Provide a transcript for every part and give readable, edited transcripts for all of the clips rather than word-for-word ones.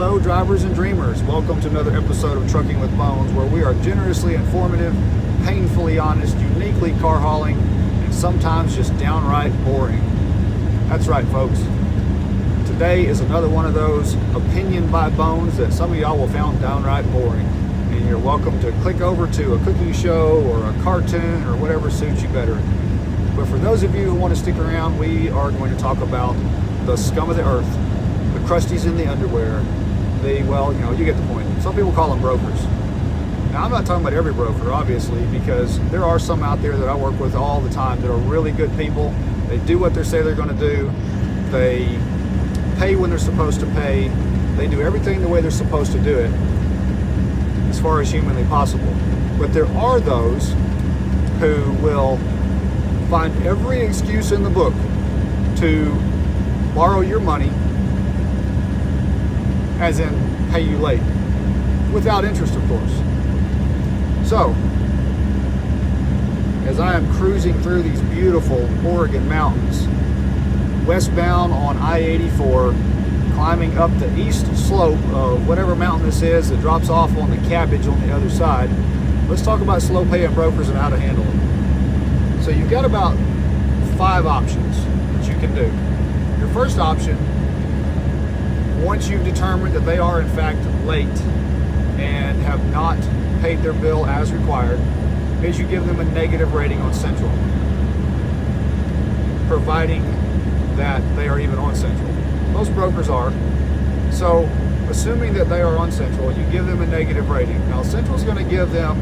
Hello drivers and dreamers, welcome to another episode of Trucking with Bones, where we are generously informative, painfully honest, uniquely car hauling, and sometimes just downright boring. That's right folks, today is another one of those opinion by Bones that some of y'all will find downright boring, and you're welcome to click over to a cooking show or a cartoon or whatever suits you better. But for those of you who want to stick around, we are going to talk about the scum of the earth, the crusties in the underwear, you get the point. Some people call them brokers. Now, I'm not talking about every broker, obviously, because there are some out there that I work with all the time that are really good people. They do what they say they're going to do. They pay when they're supposed to pay. They do everything the way they're supposed to do it, as far as humanly possible. But there are those who will find every excuse in the book to borrow your money, as in pay you late, without interest, of course. So, as I am cruising through these beautiful Oregon mountains, westbound on I-84, climbing up the east slope of whatever mountain this is that drops off on the cabbage on the other side, let's talk about slow paying brokers and how to handle them. So you've got about 5 options that you can do. Your first option, once you've determined that they are in fact late and have not paid their bill as required, is you give them a negative rating on Central, providing that they are even on Central. Most brokers are. So assuming that they are on Central, you give them a negative rating. Now Central's going to give them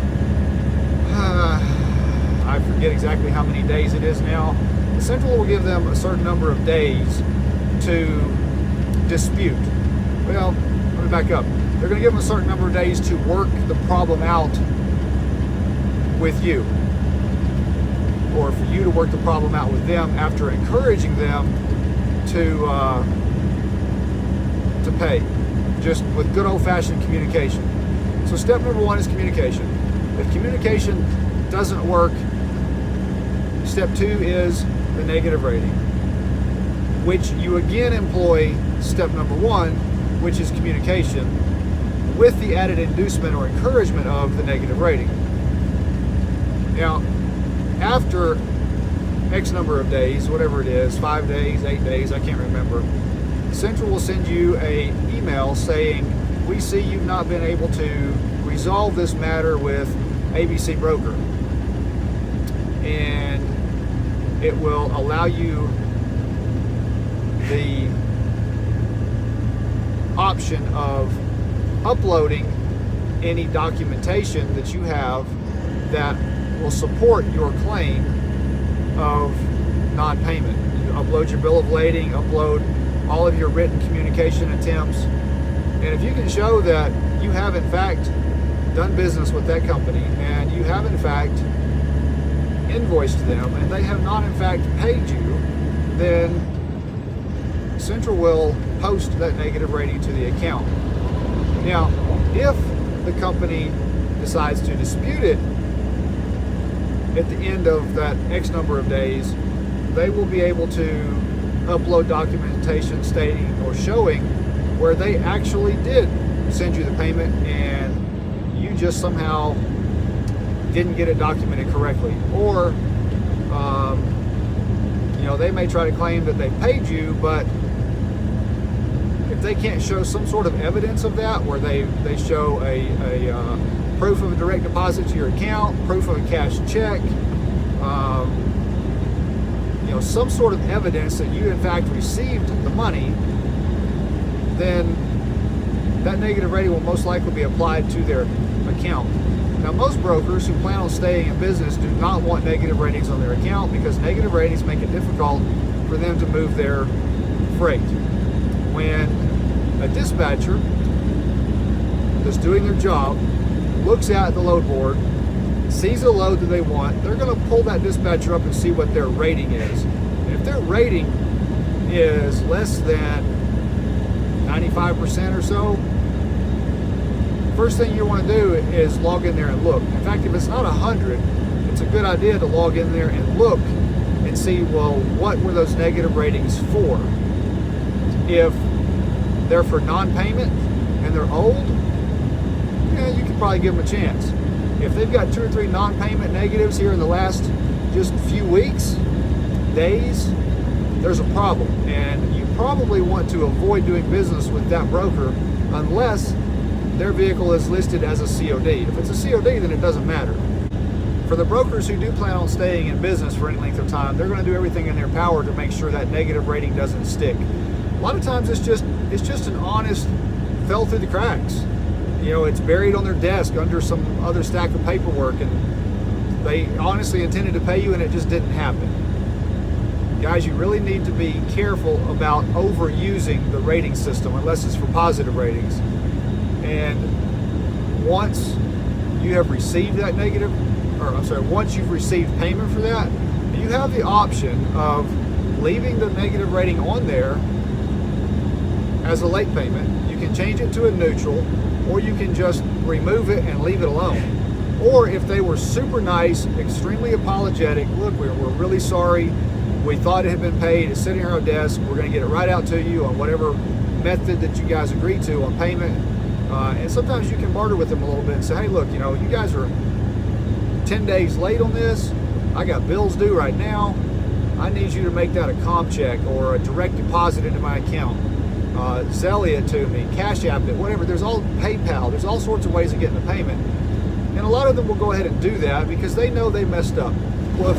I forget exactly how many days it is now. The Central will give them a certain number of days to dispute. Well, let me back up. They're going to give them a certain number of days to work the problem out with you, or for you to work the problem out with them after encouraging them to pay, just with good old-fashioned communication. So step number 1 is communication. If communication doesn't work, step 2 is the negative rating, which you again employ step number 1, which is communication, with the added inducement or encouragement of the negative rating. Now, after X number of days, whatever it is, 5 days, 8 days, I can't remember, Central will send you an email saying, we see you've not been able to resolve this matter with ABC Broker. And it will allow you the option of uploading any documentation that you have that will support your claim of non-payment. You upload your bill of lading, upload all of your written communication attempts, and if you can show that you have in fact done business with that company and you have in fact invoiced them and they have not in fact paid you, then Central will post that negative rating to the account. Now, if the company decides to dispute it at the end of that X number of days, they will be able to upload documentation stating or showing where they actually did send you the payment and you just somehow didn't get it documented correctly. Or, they may try to claim that they paid you, but if they can't show some sort of evidence of that, where they show a proof of a direct deposit to your account, proof of a cash check, some sort of evidence that you in fact received the money, then that negative rating will most likely be applied to their account. Now, most brokers who plan on staying in business do not want negative ratings on their account, because negative ratings make it difficult for them to move their freight. When a dispatcher that's doing their job looks at the load board, sees a load that they want, they're going to pull that dispatcher up and see what their rating is. And if their rating is less than 95% or so, first thing you want to do is log in there and look. In fact, if it's not 100, it's a good idea to log in there and look and see, well, what were those negative ratings for? If they're for non-payment, and they're old, yeah, you could probably give them a chance. If they've got 2 or 3 non-payment negatives here in the last just few weeks, days, there's a problem. And you probably want to avoid doing business with that broker unless their vehicle is listed as a COD. If it's a COD, then it doesn't matter. For the brokers who do plan on staying in business for any length of time, they're going to do everything in their power to make sure that negative rating doesn't stick. A lot of times it's just an honest fell through the cracks. You know, it's buried on their desk under some other stack of paperwork, and they honestly intended to pay you and it just didn't happen. Guys, you really need to be careful about overusing the rating system unless it's for positive ratings. And once you have received that negative, once you've received payment for that, you have the option of leaving the negative rating on there as a late payment. You can change it to a neutral, or you can just remove it and leave it alone. Or if they were super nice, extremely apologetic, look, we're really sorry, we thought it had been paid, it's sitting on our desk, we're going to get it right out to you on whatever method that you guys agreed to on payment. And sometimes you can barter with them a little bit and say, hey, look, you know, you guys are 10 days late on this, I got bills due right now, I need you to make that a comp check or a direct deposit into my account. Zelle it to me, Cash App it, whatever. There's all PayPal, there's all sorts of ways of getting a payment. And a lot of them will go ahead and do that because they know they messed up. Well,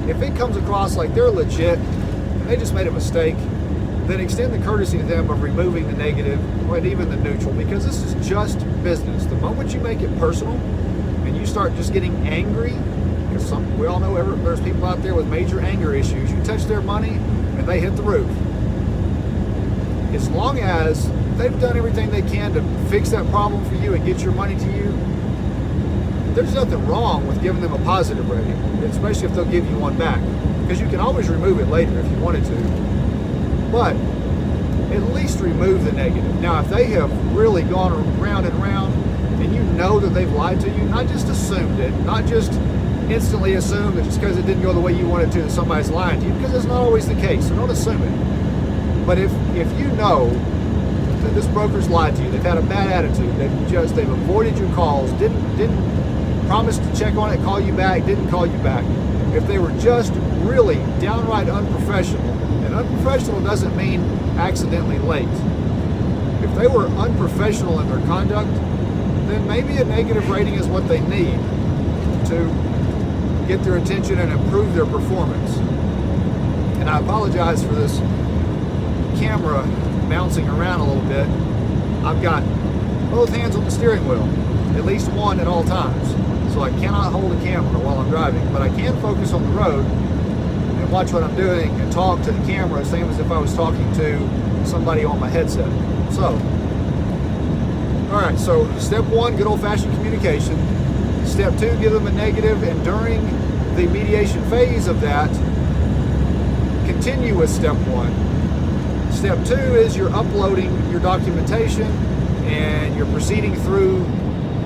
if it comes across like they're legit and they just made a mistake, then extend the courtesy to them of removing the negative and even the neutral, because this is just business. The moment you make it personal and you start just getting angry, because we all know there's people out there with major anger issues, you touch their money and they hit the roof. As long as they've done everything they can to fix that problem for you and get your money to you, there's nothing wrong with giving them a positive rating, especially if they'll give you one back, because you can always remove it later if you wanted to, but at least remove the negative. Now, if they have really gone round and round and you know that they've lied to you, not just assumed it, not just instantly assume that just because it didn't go the way you wanted to that somebody's lying to you, because that's not always the case, so don't assume it. But if you know that this broker's lied to you, they've had a bad attitude, they've avoided your calls, didn't promise to check on it, call you back, didn't call you back. If they were just really downright unprofessional, and unprofessional doesn't mean accidentally late. If they were unprofessional in their conduct, then maybe a negative rating is what they need to get their attention and improve their performance. And I apologize for this camera bouncing around a little bit. I've got both hands on the steering wheel, at least one at all times, so I cannot hold a camera while I'm driving, but I can focus on the road and watch what I'm doing and talk to the camera, same as if I was talking to somebody on my headset. So, all right, so step one, good old-fashioned communication. Step two, give them a negative, and during the mediation phase of that, continue with step one. Step two is you're uploading your documentation and you're proceeding through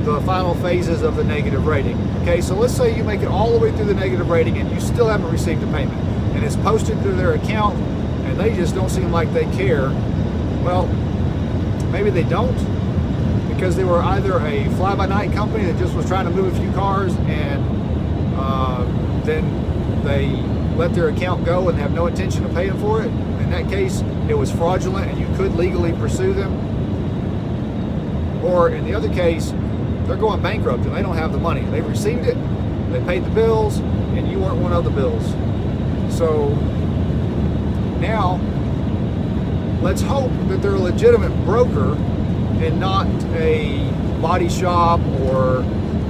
the final phases of the negative rating. Okay, so let's say you make it all the way through the negative rating and you still haven't received a payment, and it's posted through their account and they just don't seem like they care. Well, maybe they don't, because they were either a fly-by-night company that just was trying to move a few cars, and then they let their account go and have no intention of paying for it. In that case, it was fraudulent and you could legally pursue them. Or in the other case, they're going bankrupt and they don't have the money. They received it, they paid the bills, and you weren't one of the bills. So now, let's hope that they're a legitimate broker and not a body shop or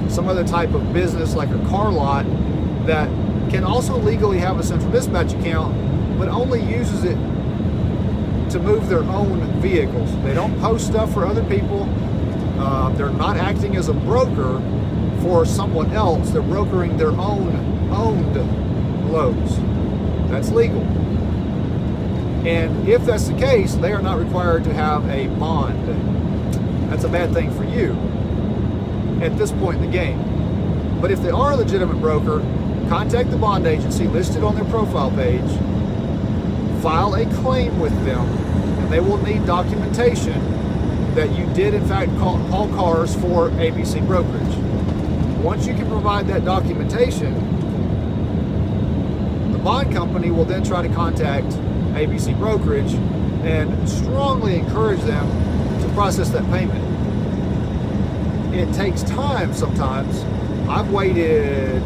some other type of business like a car lot that can also legally have a central dispatch account, but only uses it to move their own vehicles. They don't post stuff for other people. They're not acting as a broker for someone else. They're brokering their own owned loads. That's legal. And if that's the case, they are not required to have a bond. That's a bad thing for you at this point in the game. But if they are a legitimate broker, contact the bond agency listed on their profile page, file a claim with them, and they will need documentation that you did in fact haul cars for ABC Brokerage. Once you can provide that documentation, the bond company will then try to contact ABC Brokerage and strongly encourage them to process that payment. It takes time sometimes. I've waited,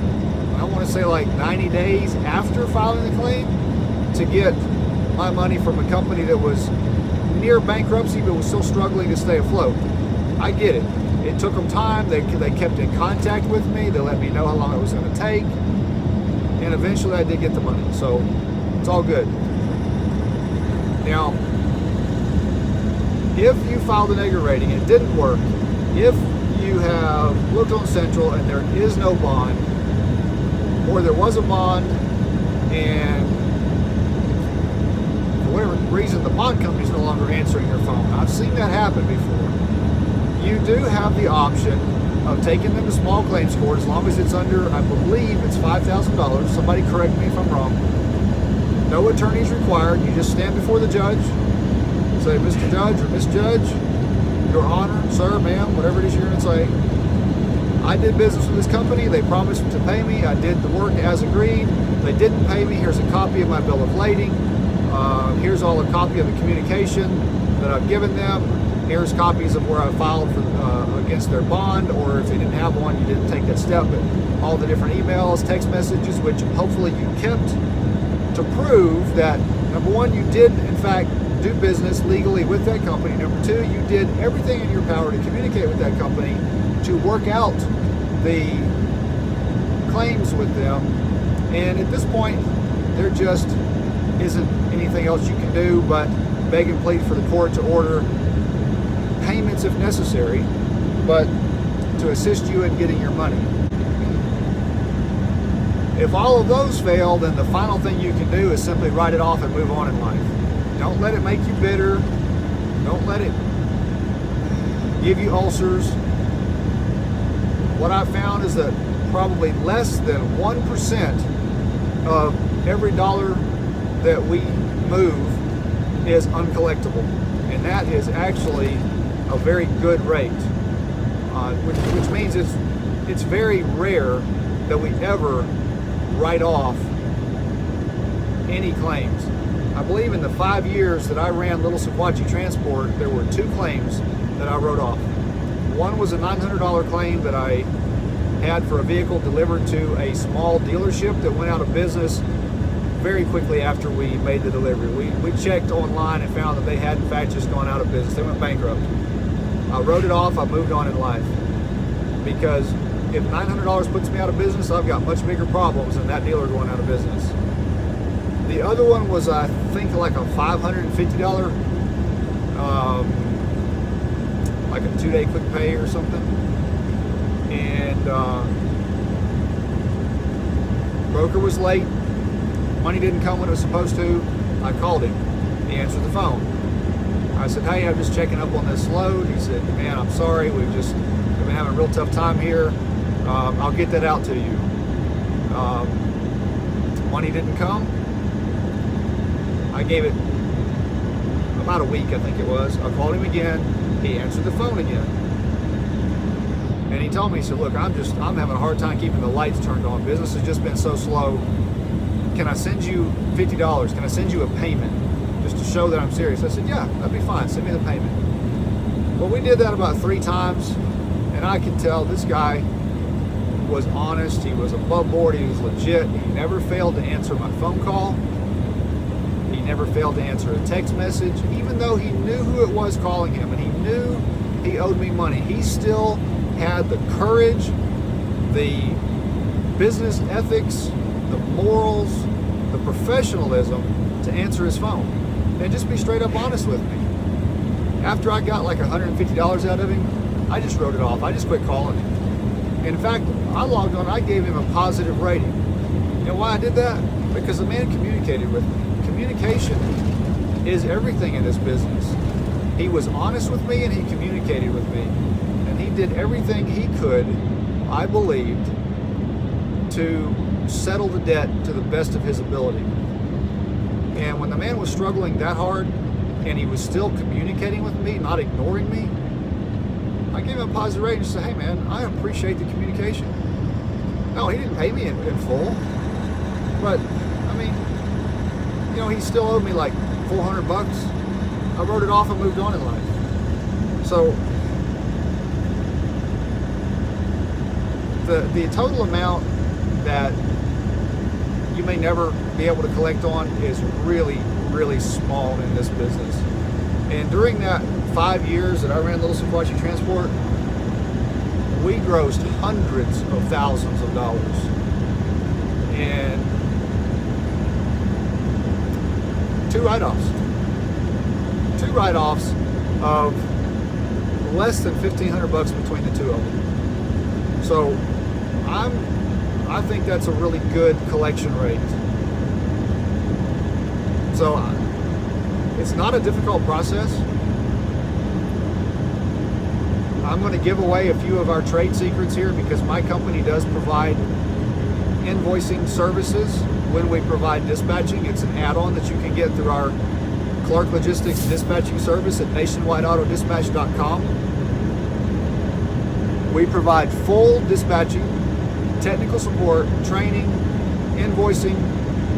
I want to say like 90 days after filing the claim to get my money from a company that was near bankruptcy but was still struggling to stay afloat. I get it. It took them time. They kept in contact with me. They let me know how long it was going to take. And eventually I did get the money. So it's all good. Now, if you filed a negative rating, it didn't work. If you have looked on Central and there is no bond, or there was a bond and for whatever reason the bond company is no longer answering your phone. I've seen that happen before. You do have the option of taking them to small claims court as long as it's under, I believe it's $5,000. Somebody correct me if I'm wrong. No attorneys required. You just stand before the judge, say, Mr. Judge or Miss Judge, Your Honor, sir, ma'am, whatever it is you're going to say. I did business with this company. They promised to pay me. I did the work as agreed. They didn't pay me. Here's a copy of my bill of lading. Here's all a copy of the communication that I've given them. Here's copies of where I filed for, against their bond, or if they didn't have one, you didn't take that step, but all the different emails, text messages, which hopefully you kept to prove that, number one, you did, in fact, do business legally with that company. Number two, you did everything in your power to communicate with that company to work out the claims with them. And at this point, there just isn't anything else you can do but beg and plead for the court to order payments if necessary, but to assist you in getting your money. If all of those fail, then the final thing you can do is simply write it off and move on in life. Don't let it make you bitter. Don't let it give you ulcers. What I've found is that probably less than 1% of every dollar that we move is uncollectible. And that is actually a very good rate, which means it's very rare that we ever write off any claims. I believe in the 5 years that I ran Little Sequatchie Transport, there were 2 claims that I wrote off. One was a $900 claim that I had for a vehicle delivered to a small dealership that went out of business very quickly after we made the delivery. We checked online and found that they had in fact just gone out of business. They went bankrupt. I wrote it off. I moved on in life, because if $900 puts me out of business, I've got much bigger problems than that dealer going out of business. The other one was, I think, like a $550, like a 2-day quick pay or something. And broker was late. Money didn't come when it was supposed to. I called him. He answered the phone. I said, hey, I'm just checking up on this load. He said, man, I'm sorry. We've been having a real tough time here. I'll get that out to you. Money didn't come. I gave it about a week, I think it was. I called him again. He answered the phone again. And he told me, he said, look, I'm having a hard time keeping the lights turned on. Business has just been so slow. Can I send you $50? Can I send you a payment just to show that I'm serious? I said, yeah, that'd be fine. Send me the payment. Well, we did that about 3 times, and I could tell this guy was honest. He was above board. He was legit. He never failed to answer my phone call. He never failed to answer a text message, even though he knew who it was calling him, and he knew he owed me money. He still had the courage, the business ethics, the morals, the professionalism to answer his phone and just be straight up honest with me. After I got like $150 out of him, I just wrote it off. I just quit calling him. And in fact, I logged on, I gave him a positive rating. You know why I did that? Because the man communicated with me. Communication is everything in this business. He was honest with me and he communicated with me. And he did everything he could, I believed, to settle the debt to the best of his ability. And when the man was struggling that hard, and he was still communicating with me, not ignoring me, I gave him a positive rating and said, hey man, I appreciate the communication. No, he didn't pay me in full, but I mean, you know, he still owed me like $400. I wrote it off and moved on in life. So the total amount that you may never be able to collect on is really, really small in this business. And during that 5 years that I ran Little Sequatchie Transport, we grossed hundreds of thousands of dollars. And 2 write-offs of less than $1,500 between the two of them. So I think that's a really good collection rate. So it's not a difficult process. I'm going to give away a few of our trade secrets here because my company does provide invoicing services when we provide dispatching. It's an add-on that you can get through our Clark Logistics dispatching service at nationwideautodispatch.com. We provide full dispatching, technical support, training, invoicing.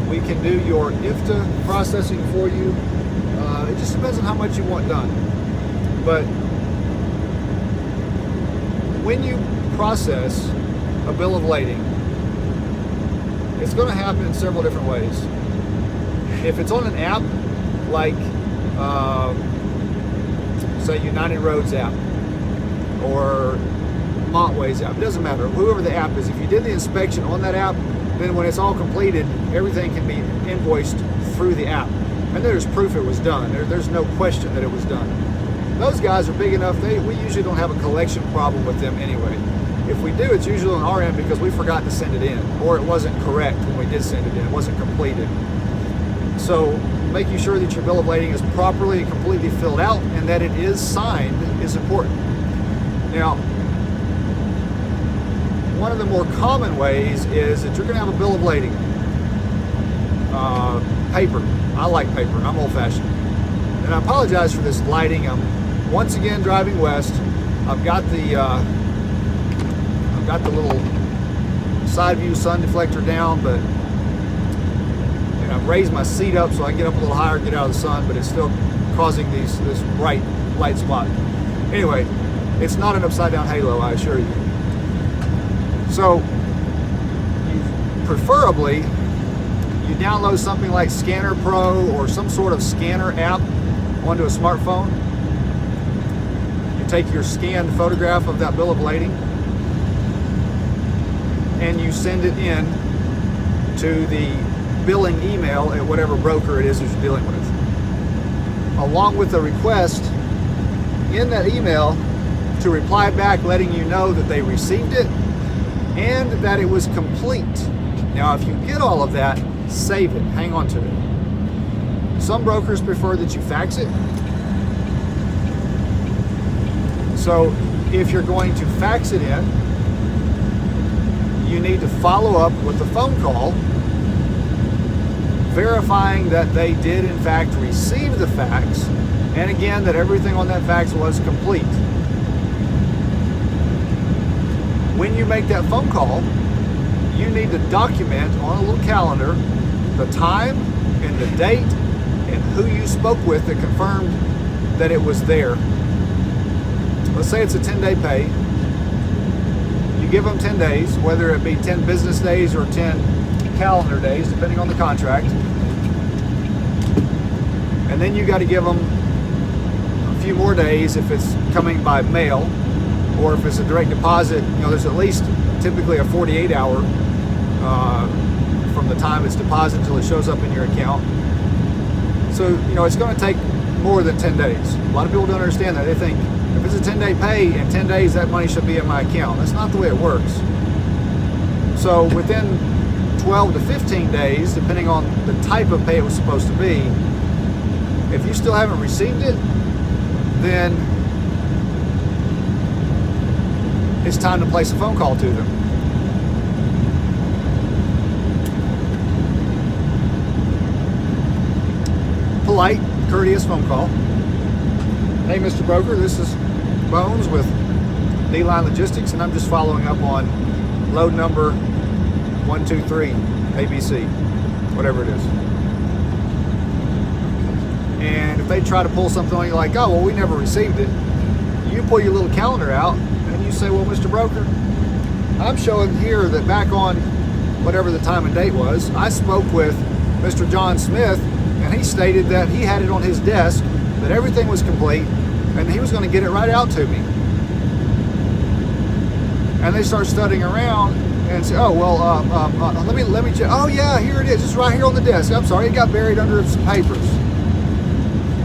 We can do your IFTA processing for you. It just depends on how much you want done. But when you process a bill of lading, it's going to happen in several different ways. If it's on an app like, say, United Roads app or Montway's app, it doesn't matter, whoever the app is, if you did the inspection on that app, then when it's all completed, everything can be invoiced through the app. And there's proof it was done. There's no question that it was done. Those guys are big enough, we usually don't have a collection problem with them anyway. If we do, it's usually on our end because we forgot to send it in, or it wasn't correct when we did send it in, it wasn't completed. So making sure that your bill of lading is properly and completely filled out and that it is signed is important. Now, one of the more common ways is that you're going to have a bill of lading. Paper. I like paper. I'm old-fashioned. And I apologize for this lighting. I'm once again driving west. I've got the little side view sun deflector down, but and I've raised my seat up so I can get up a little higher, get out of the sun, but it's still causing this bright light spot. Anyway, it's not an upside-down halo, I assure you. So, preferably, you download something like Scanner Pro or some sort of scanner app onto a smartphone. You take your scanned photograph of that bill of lading and you send it in to the billing email at whatever broker it is that you're dealing with, along with a request in that email to reply back letting you know that they received it and that it was complete. Now, if you get all of that, save it, hang on to it. Some brokers prefer that you fax it. So if you're going to fax it in, you need to follow up with a phone call verifying that they did in fact receive the fax, and again that everything on that fax was complete. When you make that phone call, you need to document on a little calendar the time and the date and who you spoke with that confirmed that it was there. Let's say it's a 10-day pay. You give them 10 days, whether it be 10 business days or 10 calendar days, depending on the contract. And then you got to give them a few more days if it's coming by mail, or if it's a direct deposit. You know, there's at least typically a 48-hour from the time it's deposited until it shows up in your account. So, you know, it's going to take more than 10 days. A lot of people don't understand that. They think if it's a 10-day pay, in 10 days that money should be in my account. That's not the way it works. So within 12 to 15 days, depending on the type of pay it was supposed to be, if you still haven't received it, then it's time to place a phone call to them. Polite, courteous phone call. Hey, Mr. Broker, this is Bones with D-Line Logistics, and I'm just following up on load number 123 ABC, whatever it is. And if they try to pull something on you like, oh, well, we never received it, you pull your little calendar out and you say, well, Mr. Broker, I'm showing here that back on whatever the time and date was, I spoke with Mr. John Smith, and he stated that he had it on his desk, that everything was complete, and he was going to get it right out to me. And they start studying around and say, oh, well, let me check. Oh, yeah, here it is. It's right here on the desk. I'm sorry, it got buried under some papers.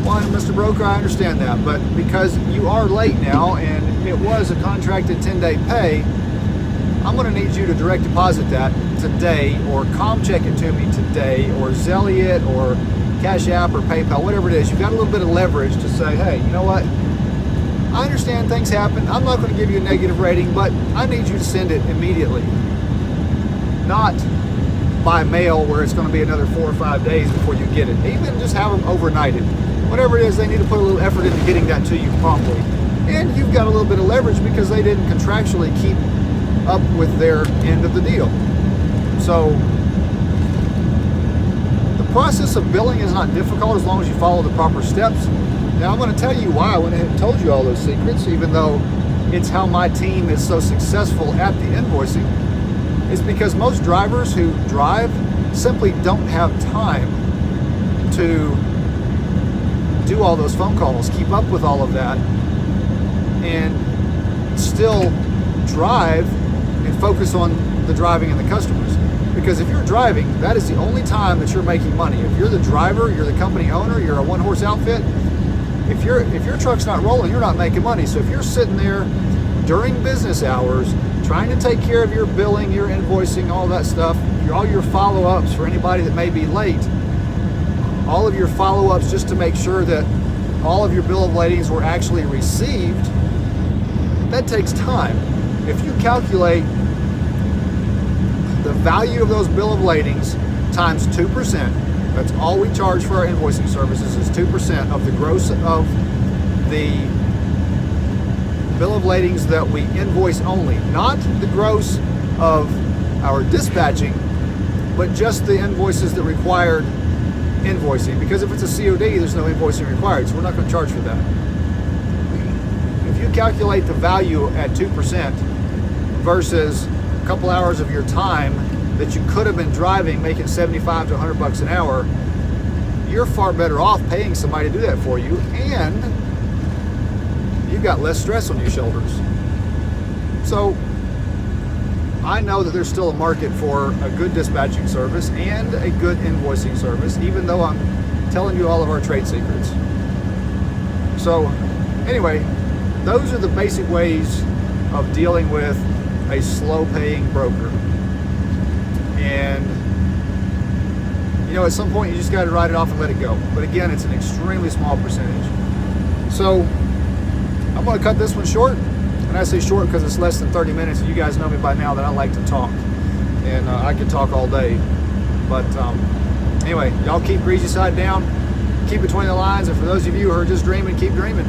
One, Mr. Broker, I understand that, but because you are late now and it was a contracted 10-day pay, I'm going to need you to direct deposit that today, or com check it to me today, or Zelle it, or Cash App, or PayPal, whatever it is. You've got a little bit of leverage to say, hey, you know what? I understand things happen. I'm not going to give you a negative rating, but I need you to send it immediately. Not by mail where it's going to be another 4 or 5 days before you get it. Even just have them overnighted. Whatever it is, they need to put a little effort into getting that to you promptly. And you've got a little bit of leverage because they didn't contractually keep up with their end of the deal. So the process of billing is not difficult as long as you follow the proper steps. Now I'm going to tell you why I went ahead and told you all those secrets, even though it's how my team is so successful at the invoicing. It's because most drivers who drive simply don't have time to do all those phone calls, keep up with all of that, and still drive and focus on the driving and the customers. Because if you're driving, that is the only time that you're making money. If you're the driver, you're the company owner, you're a one-horse outfit, if your truck's not rolling, you're not making money. So if you're sitting there during business hours trying to take care of your billing, your invoicing, all that stuff, all your follow-ups for anybody that may be late, all of your follow-ups just to make sure that all of your bill of ladings were actually received, that takes time. If you calculate the value of those bill of ladings times 2%, that's all we charge for our invoicing services, is 2% of the gross of the bill of ladings that we invoice only. Not the gross of our dispatching, but just the invoices that required invoicing. Because if it's a COD, there's no invoicing required, so we're not going to charge for that. If you calculate the value at 2% versus a couple hours of your time that you could have been driving, making 75 to 100 bucks an hour, you're far better off paying somebody to do that for you, and you've got less stress on your shoulders. So I know that there's still a market for a good dispatching service and a good invoicing service, even though I'm telling you all of our trade secrets. So anyway, those are the basic ways of dealing with a slow-paying broker. And you know, at some point you just got to write it off and let it go. But again, it's an extremely small percentage. So I'm going to cut this one short. And I say short because it's less than 30 minutes. And you guys know me by now that I like to talk, and I can talk all day. But anyway, y'all keep greasy side down, keep between the lines, and for those of you who are just dreaming, keep dreaming.